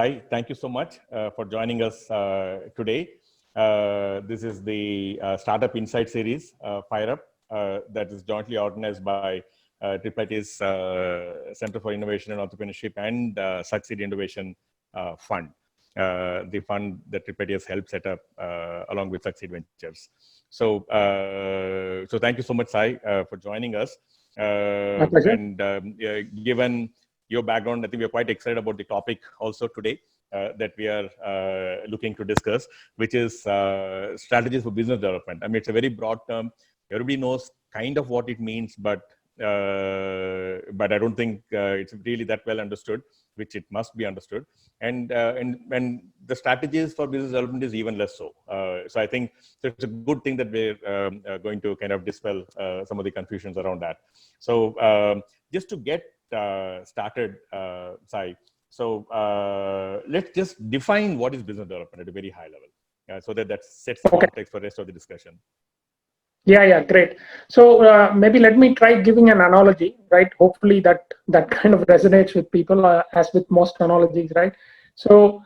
Sai, thank you so much for joining us today. This is the Startup Insight series, Fire Up, that is jointly organized by Triplety's Center for Innovation and Entrepreneurship and Succeed Innovation Fund, the fund that Triplety has helped set up along with Succeed Ventures. So thank you so much, Sai, for joining us. My pleasure. And given your background, I think we're quite excited about the topic also today that we are looking to discuss, which is strategies for business development. I mean, it's a very broad term. Everybody knows kind of what it means, but I don't think it's really that well understood, which it must be understood. And the strategies for business development is even less so. So I think it's a good thing that we're going to kind of dispel some of the confusions around that. So just to get started, Sai, so let's just define what is business development at a very high level, so that sets the context for the rest of the discussion. Yeah, great. So maybe let me try giving an analogy, right? Hopefully that kind of resonates with people, as with most analogies, right? So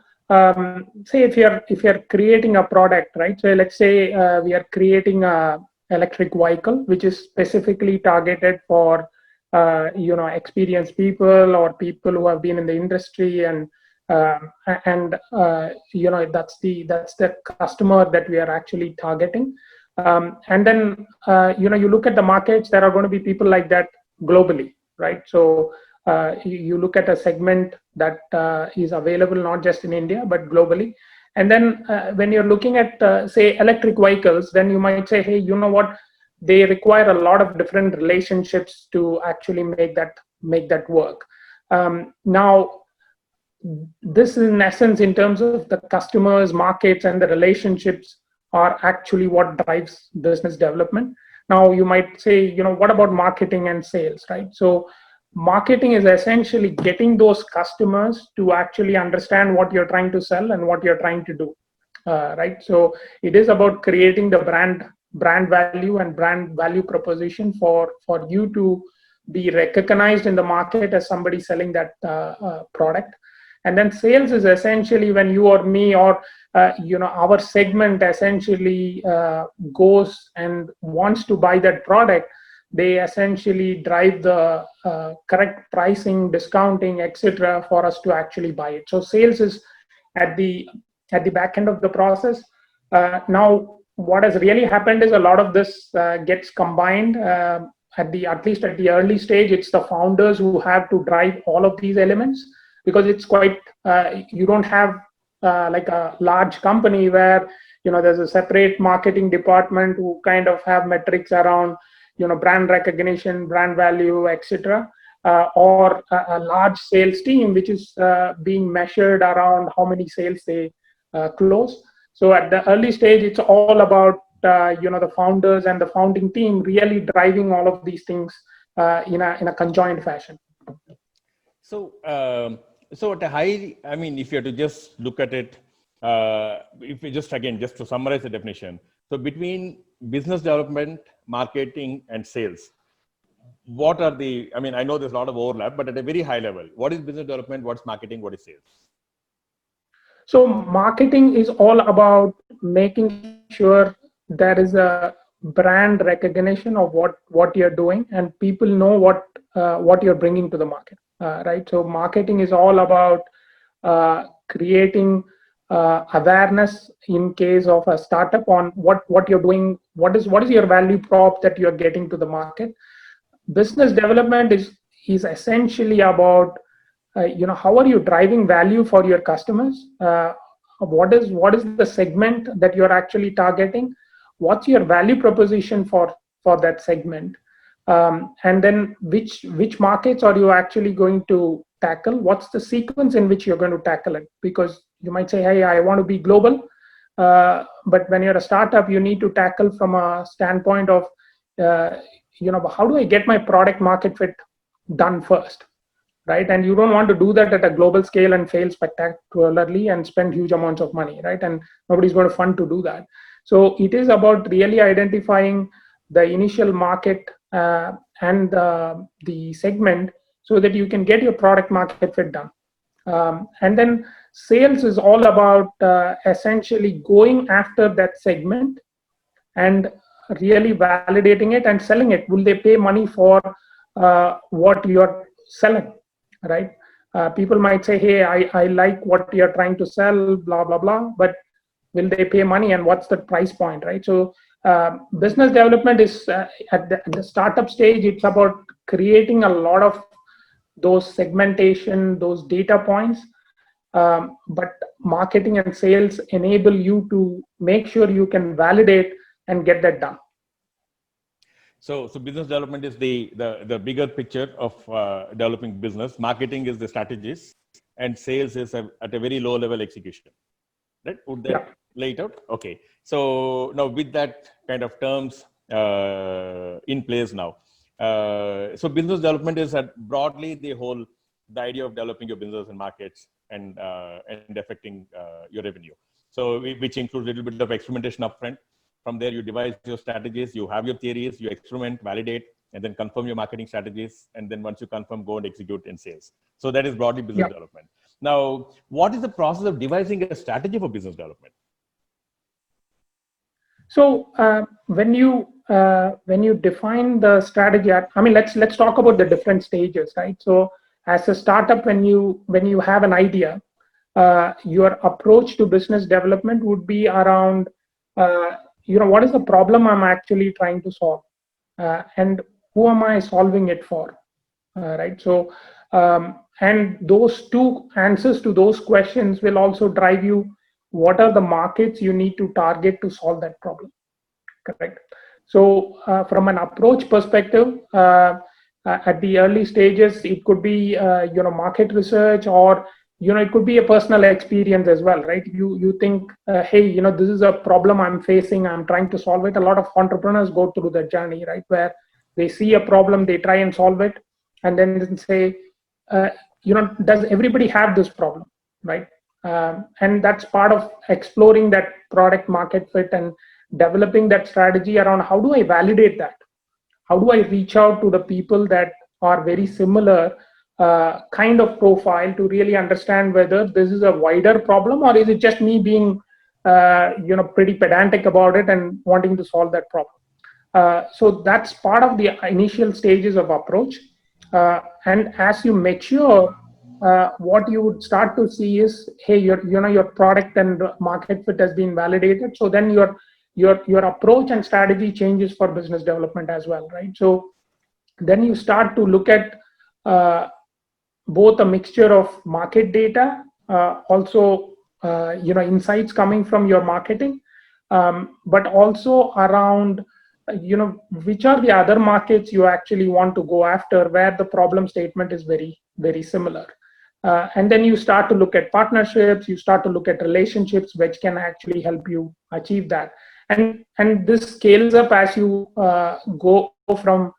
say if you're creating a product, right? So let's say we are creating a electric vehicle which is specifically targeted for experienced people or people who have been in the industry, and that's the customer that we are actually targeting. And then you look at the markets, there are going to be people like that globally, right? So you look at a segment that is available not just in India but globally. And then when you're looking at say electric vehicles, then you might say, hey, you know what, they require a lot of different relationships to actually make that work. Now this is in essence in terms of the customers, markets, and the relationships are actually what drives business development. Now you might say, what about marketing and sales, right? So marketing is essentially getting those customers to actually understand what you're trying to sell and what you're trying to do, right? So it is about creating the brand value and brand value proposition for you to be recognized in the market as somebody selling that product. And then sales is essentially when you or me or our segment essentially goes and wants to buy that product. They essentially drive the correct pricing, discounting, etc., for us to actually buy it. So sales is at the back end of the process. Now, what has really happened is a lot of this gets combined. At least at the early stage, it's the founders who have to drive all of these elements, because it's quite you don't have like a large company where there's a separate marketing department who kind of have metrics around brand recognition, brand value, etc., or a large sales team which is being measured around how many sales they close. So at the early stage, it's all about the founders and the founding team really driving all of these things in a conjoined fashion. So at a high, I mean, if you have to just look at it, if you just to summarize the definition, so between business development, marketing, and sales, what are the, I mean, I know there's a lot of overlap, but at a very high level, what is business development, what's marketing, what is sales? So marketing is all about making sure there is a brand recognition of what you're doing and people know what you're bringing to the market. Right. So marketing is all about creating awareness in case of a startup on what you're doing, what is your value prop that you're getting to the market. Business development is essentially about how are you driving value for your customers? What is the segment that you're actually targeting? What's your value proposition for that segment? And then which markets are you actually going to tackle? What's the sequence in which you're going to tackle it? Because you might say, hey, I want to be global. But when you're a startup, you need to tackle from a standpoint of, how do I get my product market fit done first, right? And you don't want to do that at a global scale and fail spectacularly and spend huge amounts of money, right? And nobody's going to fund to do that. So it is about really identifying the initial market and the segment so that you can get your product market fit done. And then sales is all about essentially going after that segment and really validating it and selling it. Will they pay money for what you're selling, right? People might say, hey, I like what you're trying to sell, blah, blah, blah, but will they pay money and what's the price point, right? So business development is at the startup stage, it's about creating a lot of those segmentation, those data points. But marketing and sales enable you to make sure you can validate and get that done. So business development is the bigger picture of developing business. Marketing is the strategies, and sales is at a very low level execution. Right? Would that lay it out? Okay. So now with that kind of terms in place now, so business development is broadly the idea of developing your business and markets and affecting your revenue. So which includes a little bit of experimentation upfront. From there, you devise your strategies, you have your theories, you experiment, validate, and then confirm your marketing strategies. And then once you confirm, go and execute in sales. So that is broadly business development. Now, what is the process of devising a strategy for business development? So when you define the strategy, I mean, let's talk about the different stages, right? So as a startup, when you have an idea, your approach to business development would be around, what is the problem I'm actually trying to solve, and who am I solving it for, right? So and those two answers to those questions will also drive you. What are the markets you need to target to solve that problem? Correct. So from an approach perspective, at the early stages, it could be market research, or it could be a personal experience as well, right? You think, hey, this is a problem I'm facing, I'm trying to solve it. A lot of entrepreneurs go through that journey, right, where they see a problem, they try and solve it, and then say, does everybody have this problem, right? And that's part of exploring that product market fit and developing that strategy around how do I validate that? How do I reach out to the people that are very similar kind of profile to really understand whether this is a wider problem, or is it just me being pretty pedantic about it and wanting to solve that problem? So that's part of the initial stages of approach. And as you mature, what you would start to see is, hey, your product and market fit has been validated. So then your approach and strategy changes for business development as well, right? So then you start to look at both a mixture of market data, also insights coming from your marketing, but also around which are the other markets you actually want to go after, where the problem statement is very, very similar. And then you start to look at partnerships, you start to look at relationships which can actually help you achieve that. And this scales up as you go from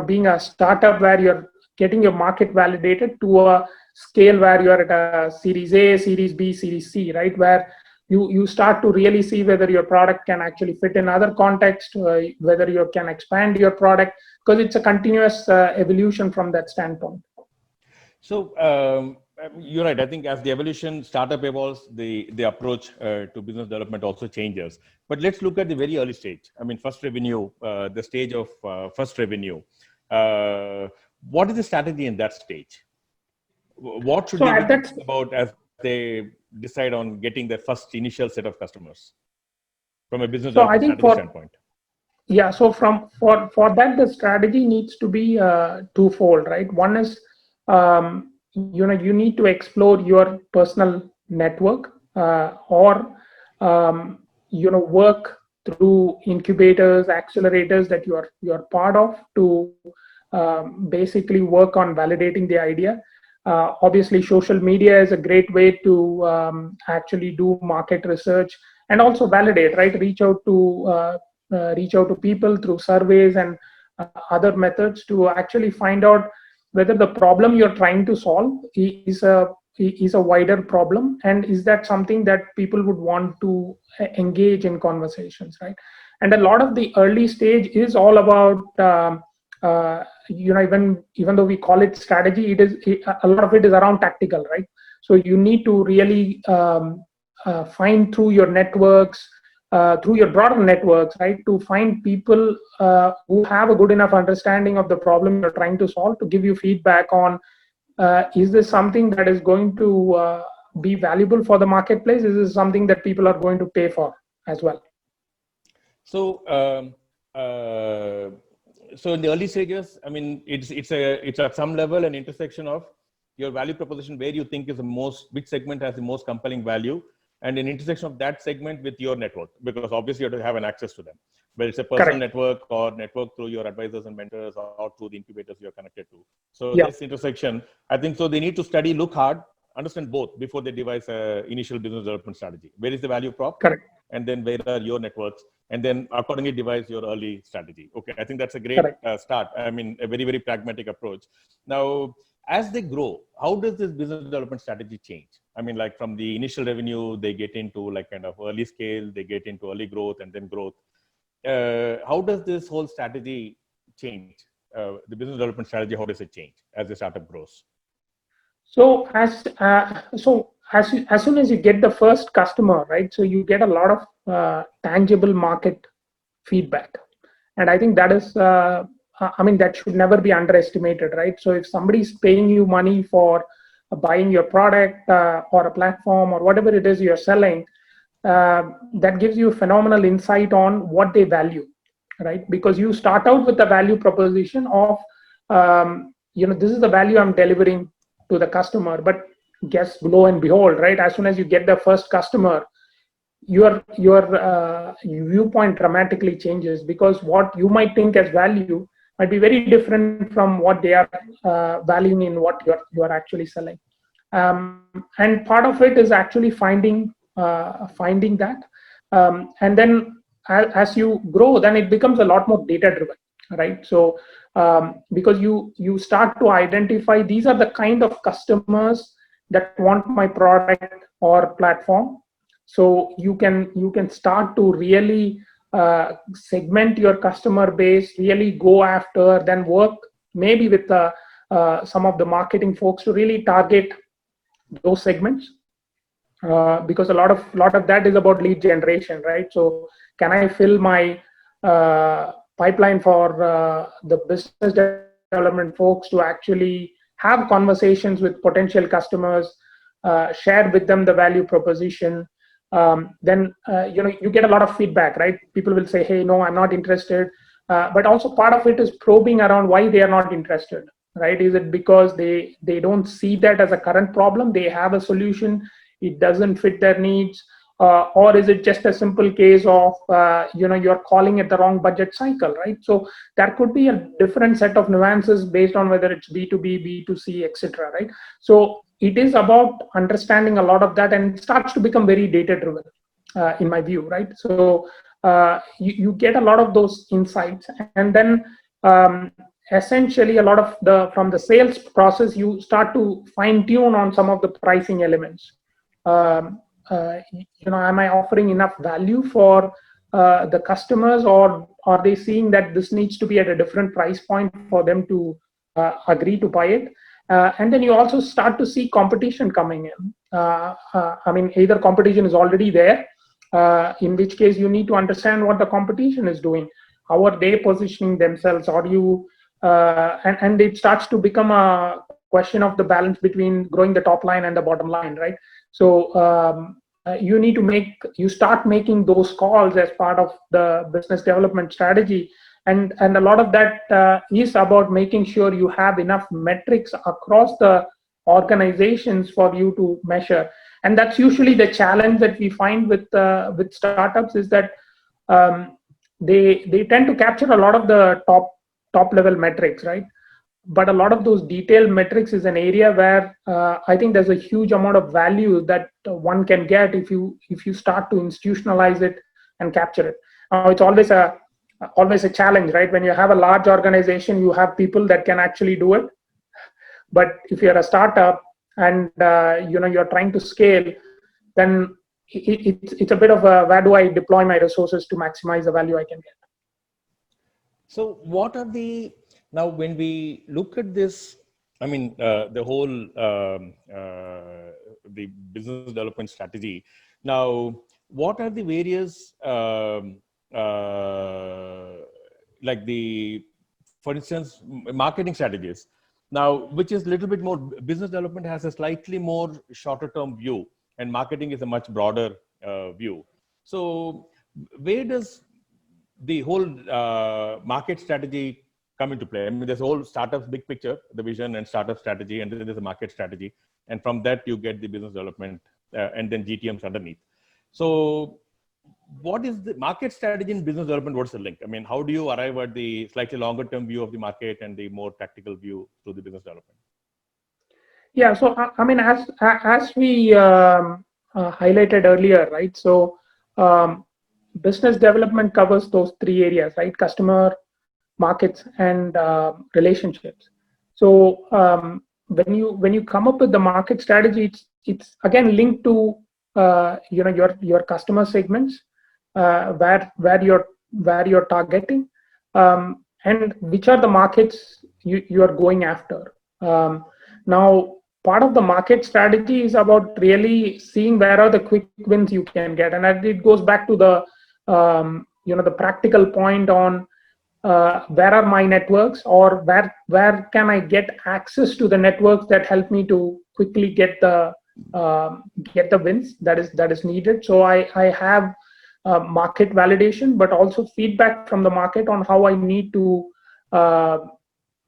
being a startup where you're getting your market validated to a scale where you're at a Series A, Series B, Series C, right? Where you start to really see whether your product can actually fit in other contexts, whether you can expand your product, because it's a continuous evolution from that standpoint. So you're right. I think as the evolution startup evolves, the approach to business development also changes. But let's look at the very early stage. I mean, first revenue, the stage of first revenue. What is the strategy in that stage? What should they be thinking about as they decide on getting their first initial set of customers from a business development strategy standpoint? Yeah. So for that, the strategy needs to be twofold, right? One is you need to explore your personal network, or work through incubators, accelerators that you're part of to basically work on validating the idea. Obviously, social media is a great way to actually do market research and also validate, right? Reach out to people through surveys and other methods to actually find out whether the problem you're trying to solve is a wider problem, and is that something that people would want to engage in conversations, right? And a lot of the early stage is all about even though we call it strategy, a lot of it is around tactical, right? So you need to really find through your networks, through your broader networks, right, to find people who have a good enough understanding of the problem you're trying to solve, to give you feedback on is this something that is going to be valuable for the marketplace? Is this something that people are going to pay for as well? So, so in the early stages, I mean, it's at some level an intersection of your value proposition, where you think is which segment has the most compelling value, and an intersection of that segment with your network, because obviously you have to have an access to them, whether it's a personal network or network through your advisors and mentors or through the incubators you're connected to. So this intersection, I think, so they need to study, look hard, understand both before they devise an initial business development strategy. Where is the value prop? Correct. And then where are your networks? And then accordingly devise your early strategy. Okay, I think that's a great start. I mean, a very, very pragmatic approach. Now, as they grow, how does this business development strategy change? I mean, like from the initial revenue, they get into like kind of early scale, they get into early growth and then growth. How does this whole strategy change? The business development strategy, how does it change as the startup grows? So as soon as you get the first customer, right, so you get a lot of tangible market feedback, and I think that is, I mean, that should never be underestimated, right? So if somebody's paying you money for buying your product or a platform or whatever it is you're selling, that gives you phenomenal insight on what they value, right? Because you start out with the value proposition of, this is the value I'm delivering to the customer. But guess, lo and behold, right, as soon as you get the first customer, your viewpoint dramatically changes, because what you might think as value might be very different from what they are valuing in what you are actually selling. And part of it is actually finding that, and then as you grow, then it becomes a lot more data driven, right? So because you start to identify these are the kind of customers that want my product or platform. So you can start to really segment your customer base, really go after, then work maybe with some of the marketing folks to really target those segments, because a lot of that is about lead generation, right? So can I fill my pipeline for the business development folks to actually have conversations with potential customers, share with them the value proposition. Then you get a lot of feedback, right? People will say, hey, no, I'm not interested. But also part of it is probing around why they are not interested, right? Is it because they don't see that as a current problem? They have a solution, it doesn't fit their needs, or is it just a simple case of you're calling it the wrong budget cycle, right? So there could be a different set of nuances based on whether it's B2B, B2C, etc., right? So it is about understanding a lot of that, and it starts to become very data driven, in my view, right? So you get a lot of those insights, and then essentially a lot of from the sales process, you start to fine tune on some of the pricing elements. Am I offering enough value for the customers, or are they seeing that this needs to be at a different price point for them to agree to buy it? And then you also start to see competition coming in. I mean, either competition is already there, in which case you need to understand what the competition is doing. How are they positioning themselves? Are you and it starts to become a question of the balance between growing the top line and the bottom line, right? So you start making those calls as part of the business development strategy. And a lot of that is about making sure you have enough metrics across the organizations for you to measure. And that's usually the challenge that we find with startups, is that they tend to capture a lot of the top level metrics, right? But a lot of those detailed metrics is an area where I think there's a huge amount of value that one can get if you start to institutionalize it and capture it. Now, it's always a challenge, right? When you have a large organization, you have people that can actually do it. But if you're a startup and you're trying to scale, then it's a bit of a, where do I deploy my resources to maximize the value I can get? So what are the Now, when we look at this, I mean, the whole the business development strategy. Now, what are the various like the, for instance, marketing strategies? Now, which is a little bit more, business development has a slightly more shorter term view, and marketing is a much broader view. So, where does the whole market strategy come into play? I mean, there's a whole startups big picture, the vision and startup strategy, and then there's a market strategy, and from that you get the business development, and then GTMs underneath. So, what is the market strategy in business development? What's the link? I mean, how do you arrive at the slightly longer term view of the market and the more tactical view through the business development? Yeah, so I mean, as we highlighted earlier, right? So business development covers those three areas, right? Customer, markets, and relationships. So when you come up with the market strategy, it's again linked to your customer segments, where you're targeting, and which are the markets you are going after. Now, part of the market strategy is about really seeing where are the quick wins you can get, and it goes back to the the practical point on where are my networks, or where can I get access to the networks that help me to quickly get the wins that is needed. So I have market validation, but also feedback from the market on how I need to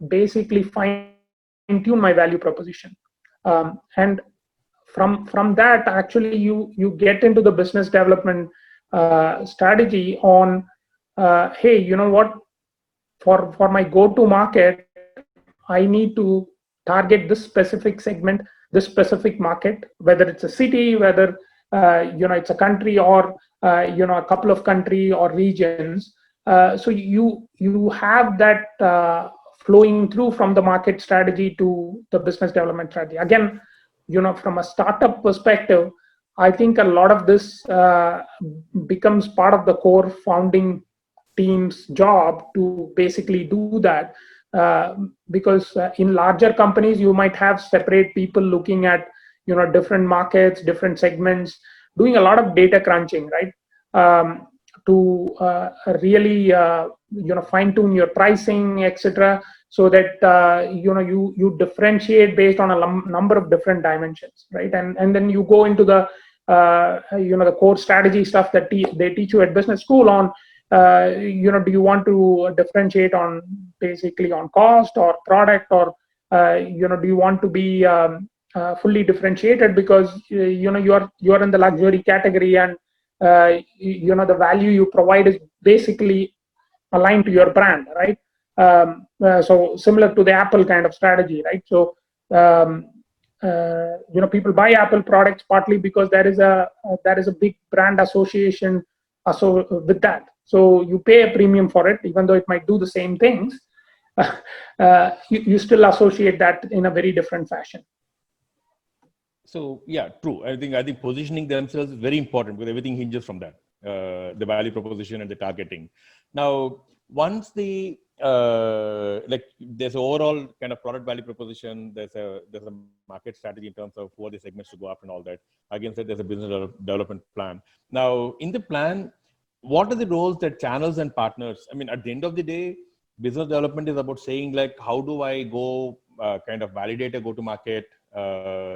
basically fine tune my value proposition. And from that, actually, you get into the business development strategy on, hey, you know what, for my go-to market, I need to target this specific segment, this specific market, whether it's a city, whether it's a country, or a couple of country or regions. So you have that flowing through from the market strategy to the business development strategy. Again, from a startup perspective, I think a lot of this becomes part of the core founding team's job to basically do that, because in larger companies you might have separate people looking at different markets, different segments, doing a lot of data crunching, right, to really fine tune your pricing, etc., so that you differentiate based on a number of different dimensions, right? And then you go into the the core strategy stuff that they teach you at business school on. Do you want to differentiate on basically on cost or product, or do you want to be fully differentiated because you're in the luxury category, and the value you provide is basically aligned to your brand, right? So similar to the Apple kind of strategy, right? So people buy Apple products partly because there is a big brand association with that. So you pay a premium for it, even though it might do the same things. You still associate that in a very different fashion. So yeah, true. I think positioning themselves is very important, because everything hinges from that, the value proposition and the targeting. Now, once the there's an overall kind of product value proposition, there's a market strategy in terms of who are the segments to go after and all that. Again, said there's a business development plan. Now, in the plan, what are the roles that channels and partners? I mean, at the end of the day, business development is about saying, like, how do I go kind of validate a go-to-market,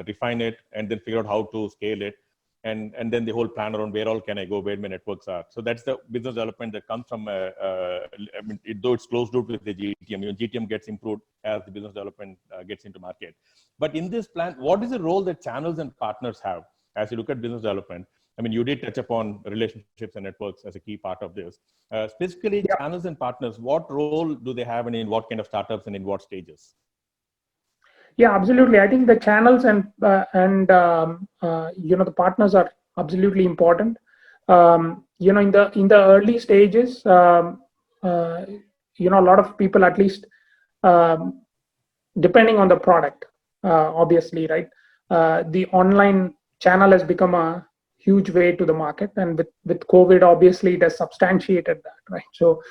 refine it, and then figure out how to scale it, and then the whole plan around where all can I go, where my networks are. So that's the business development that comes from. Though it's closed loop with the GTM, GTM gets improved as the business development gets into market. But in this plan, what is the role that channels and partners have as you look at business development? I mean, you did touch upon relationships and networks as a key part of this. Specifically, yeah. Channels and partners, what role do they have, and in what kind of startups and in what stages? Yeah, absolutely. I think the channels and the partners are absolutely important. In the early stages, a lot of people, at least depending on the product, obviously, right? The online channel has become a huge way to the market, and with COVID, obviously, it has substantiated that, right? So,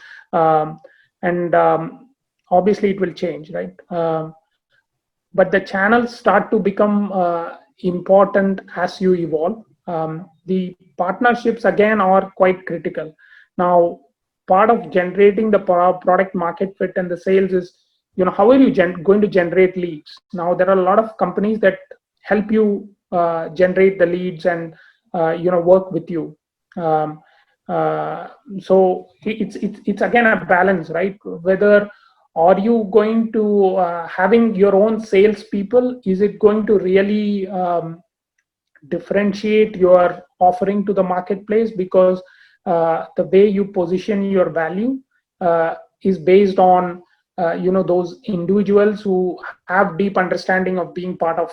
obviously it will change, right? But the channels start to become important as you evolve. The partnerships again are quite critical. Now, part of generating the product market fit and the sales is, how are you going to generate leads? Now, there are a lot of companies that help you generate the leads and work with you. So it's again a balance, right? Whether are you going to having your own salespeople? Is it going to really differentiate your offering to the marketplace? Because the way you position your value is based on those individuals who have deep understanding of being part of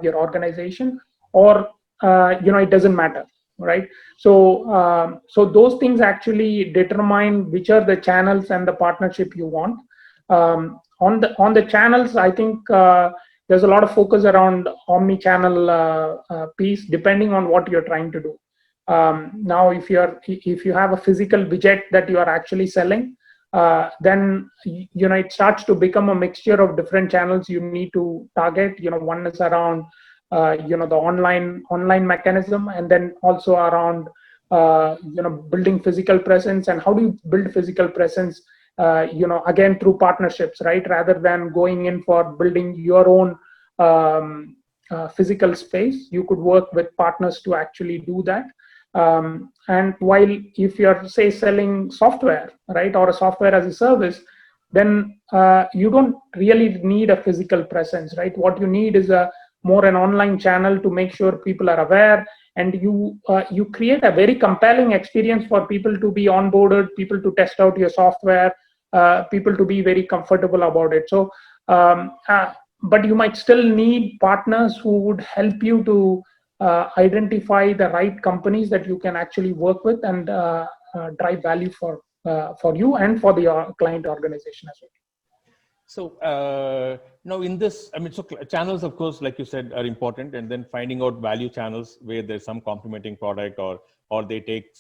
your organization, or it doesn't matter, right? So those things actually determine which are the channels and the partnership you want. On the channels, I think there's a lot of focus around omni-channel piece, depending on what you're trying to do. Now, if you have a physical widget that you are actually selling, then it starts to become a mixture of different channels you need to target. One is around the online mechanism, and then also around building physical presence. And how do you build physical presence? Again, through partnerships, right? Rather than going in for building your own physical space, you could work with partners to actually do that. And while if you're, say, selling software, right, or a software as a service, then you don't really need a physical presence, right? What you need is more an online channel to make sure people are aware, and you create a very compelling experience for people to be onboarded, people to test out your software, people to be very comfortable about it. So, but you might still need partners who would help you to identify the right companies that you can actually work with and drive value for you and for the client organization as well. So now in this, so channels, of course, like you said, are important, and then finding out value channels where there's some complementing product or they take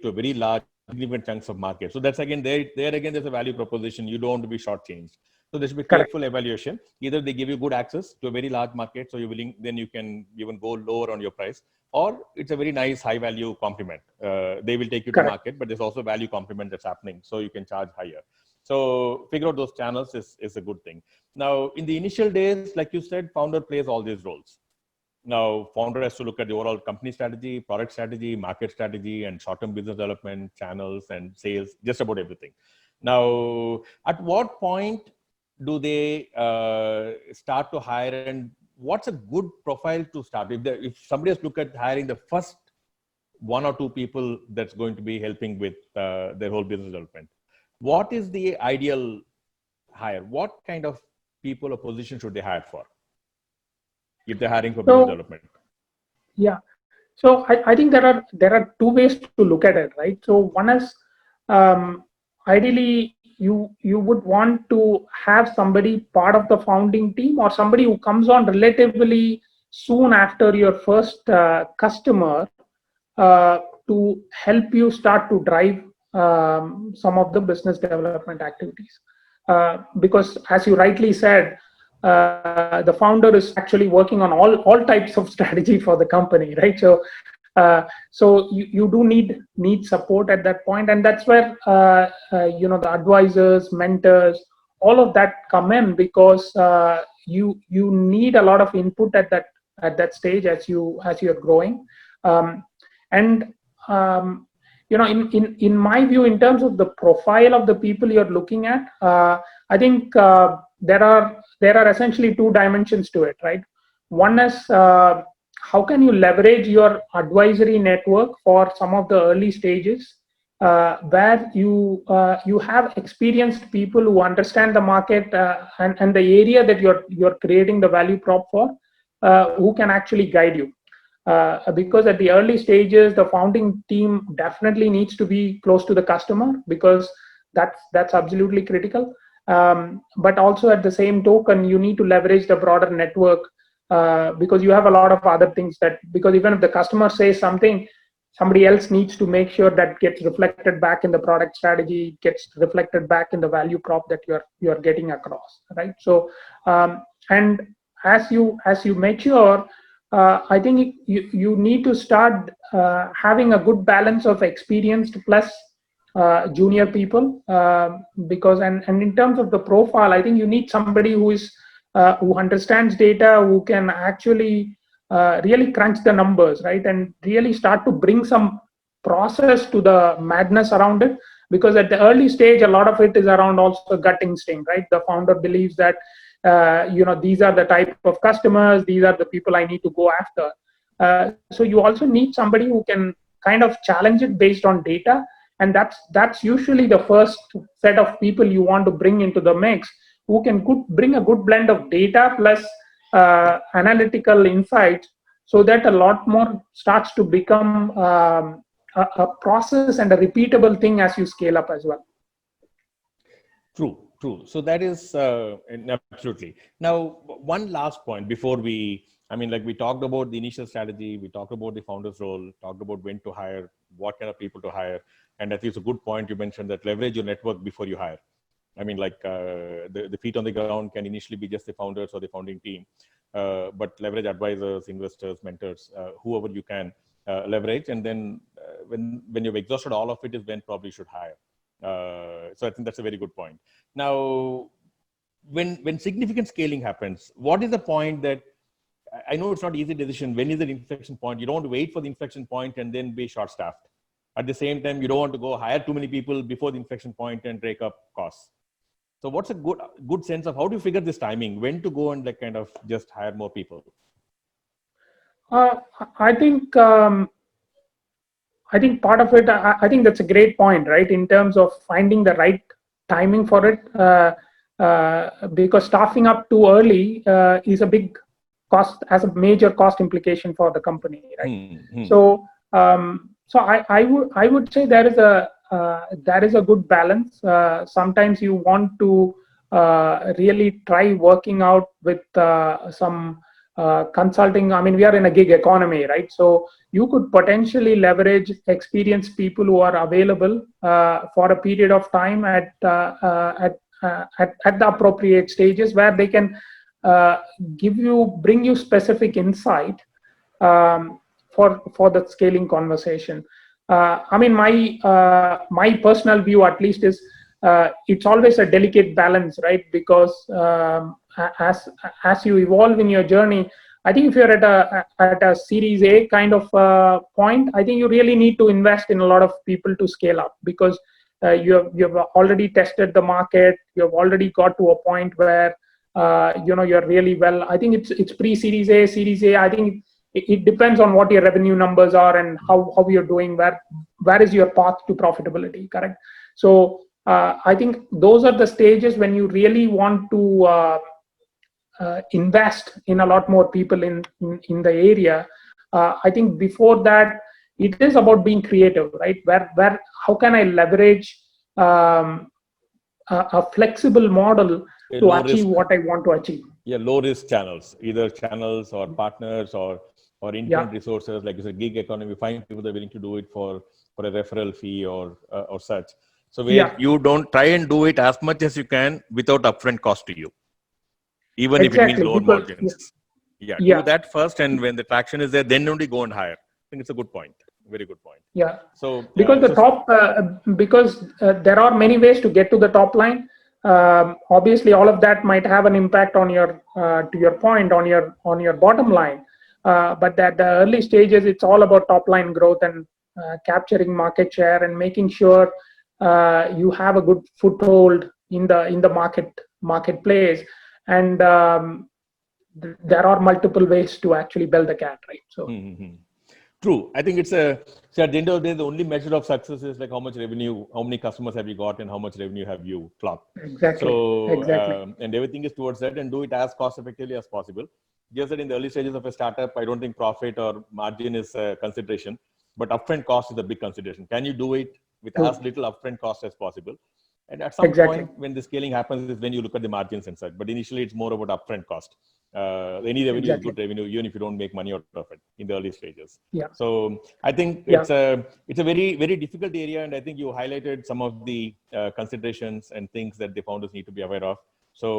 to a very large, significant chunks of market. So that's again, there again, there's a value proposition. You don't want to be shortchanged. So there should be careful evaluation. Either they give you good access to a very large market, so you're willing, then you can even go lower on your price, or it's a very nice high value complement. They will take you to market, but there's also value complement that's happening, so you can charge higher. So figure out those channels is a good thing. Now, in the initial days, like you said, founder plays all these roles. Now, founder has to look at the overall company strategy, product strategy, market strategy, and short-term business development, channels, and sales, just about everything. Now, at what point do they start to hire, and what's a good profile to start? If somebody has to look at hiring the first 1 or 2 people that's going to be helping with their whole business development, what is the ideal hire? What kind of people or position should they hire for if they're hiring for business development? Yeah. So I think there are 2 ways to look at it, right? So one is ideally you would want to have somebody part of the founding team, or somebody who comes on relatively soon after your first customer to help you start to drive some of the business development activities. Because as you rightly said, the founder is actually working on all types of strategy for the company, right? So you do need support at that point, and that's where the advisors, mentors, all of that come in, because you need a lot of input at that stage as you're growing. In my view, in terms of the profile of the people you're looking at, I think there are essentially 2 dimensions to it, right? One is how can you leverage your advisory network for some of the early stages, where you have experienced people who understand the market and the area that you're creating the value prop for, who can actually guide you. Because at the early stages, the founding team definitely needs to be close to the customer, because that's absolutely critical. But also at the same token, you need to leverage the broader network, because you have a lot of other things because even if the customer says something, somebody else needs to make sure that gets reflected back in the product strategy, gets reflected back in the value prop that you're getting across, right? So and as you mature, I think you need to start having a good balance of experienced plus junior people, because and in terms of the profile, I think you need somebody who understands data, who can actually really crunch the numbers, right, and really start to bring some process to the madness around it. Because at the early stage, a lot of it is around also gut instinct, right? The founder believes that these are the type of customers, these are the people I need to go after. So you also need somebody who can kind of challenge it based on data, and that's usually the first set of people you want to bring into the mix, who can bring a good blend of data plus analytical insights, so that a lot more starts to become a process and a repeatable thing as you scale up as well. True. So that is absolutely. Now, one last point before we talked about the initial strategy, we talked about the founder's role, talked about when to hire, what kind of people to hire. And I think it's a good point you mentioned, that leverage your network before you hire. The feet on the ground can initially be just the founders or the founding team, but leverage advisors, investors, mentors, whoever you can leverage. And then when you've exhausted all of it is when probably you should hire. So I think that's a very good point. Now, when significant scaling happens, what is the point that, I know it's not an easy decision, when is the inflection point? You don't want to wait for the inflection point and then be short-staffed. At the same time, you don't want to go hire too many people before the inflection point and break up costs. So what's a good sense of how do you figure this timing, when to go and kind of just hire more people? I think part of it, I think that's a great point, right? In terms of finding the right timing for it, because staffing up too early is a big cost, has a major cost implication for the company, right? Mm-hmm. So I would say there is a good balance. Sometimes you want to really try working out with some consulting. I mean, we are in a gig economy, right? So you could potentially leverage experienced people who are available for a period of time at the appropriate stages, where they can bring you specific insight for the scaling conversation. I mean, my personal view, at least, is it's always a delicate balance, right? Because as you evolve in your journey, I think if you're at a Series A kind of point, I think you really need to invest in a lot of people to scale up, because you've already tested the market, you've already got to a point where you're really well. I think it's pre-Series A, Series A. I think it depends on what your revenue numbers are and how you're doing. Where is your path to profitability? Correct. So I think those are the stages when you really want to invest in a lot more people in the area. I think before that, it is about being creative, right? How can I leverage a flexible model to achieve what I want to achieve? Yeah, low risk channels, either channels or partners or independent resources, like you said, gig economy. Find people that are willing to do it for a referral fee or such. So where you don't try and do it as much as you can without upfront cost to you, even if it means lower margins. Do that first, and when the traction is there, then only go and hire. I think it's a good point. Very good point. Yeah. So because there are many ways to get to the top line. Obviously, all of that might have an impact on your, to your point, on your bottom line. But at the early stages, it's all about top line growth and capturing market share and making sure you have a good foothold in the marketplace. And there are multiple ways to actually build the cat, right? So. Mm-hmm. True. I think it's at the end of the day, the only measure of success is like how much revenue, how many customers have you got, and how much revenue have you clocked. Exactly. So, and everything is towards that, and do it as cost effectively as possible. Just that in the early stages of a startup, I don't think profit or margin is a consideration, but upfront cost is a big consideration. Can you do it with as little upfront cost as possible? And at some Exactly. point, when the scaling happens, is when you look at the margins and such. But initially, it's more about upfront cost. Any revenue Exactly. is good revenue, even if you don't make money out of it in the early stages. Yeah. So I think Yeah. it's a very, very difficult area, and I think you highlighted some of the considerations and things that the founders need to be aware of. So,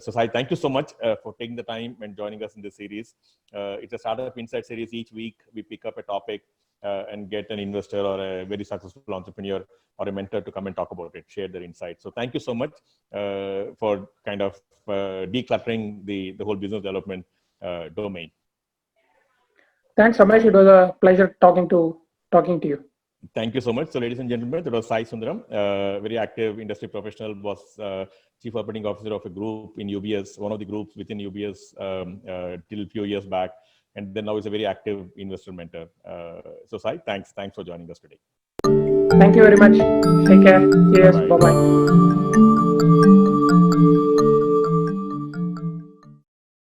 Sai, thank you so much for taking the time and joining us in this series. It's a Startup Insight series. Each week, we pick up a topic and get an investor or a very successful entrepreneur or a mentor to come and talk about it, share their insights. So thank you so much for kind of decluttering the whole business development domain. Thanks, Ramesh. It was a pleasure talking to you. Thank you so much. So, ladies and gentlemen, that was Sai Sundaram, very active industry professional, was chief operating officer of a group in UBS, one of the groups within UBS till a few years back, and then now is a very active investor mentor. So, Sai, thanks for joining us today. Thank you very much. Take care. Cheers. Bye-bye.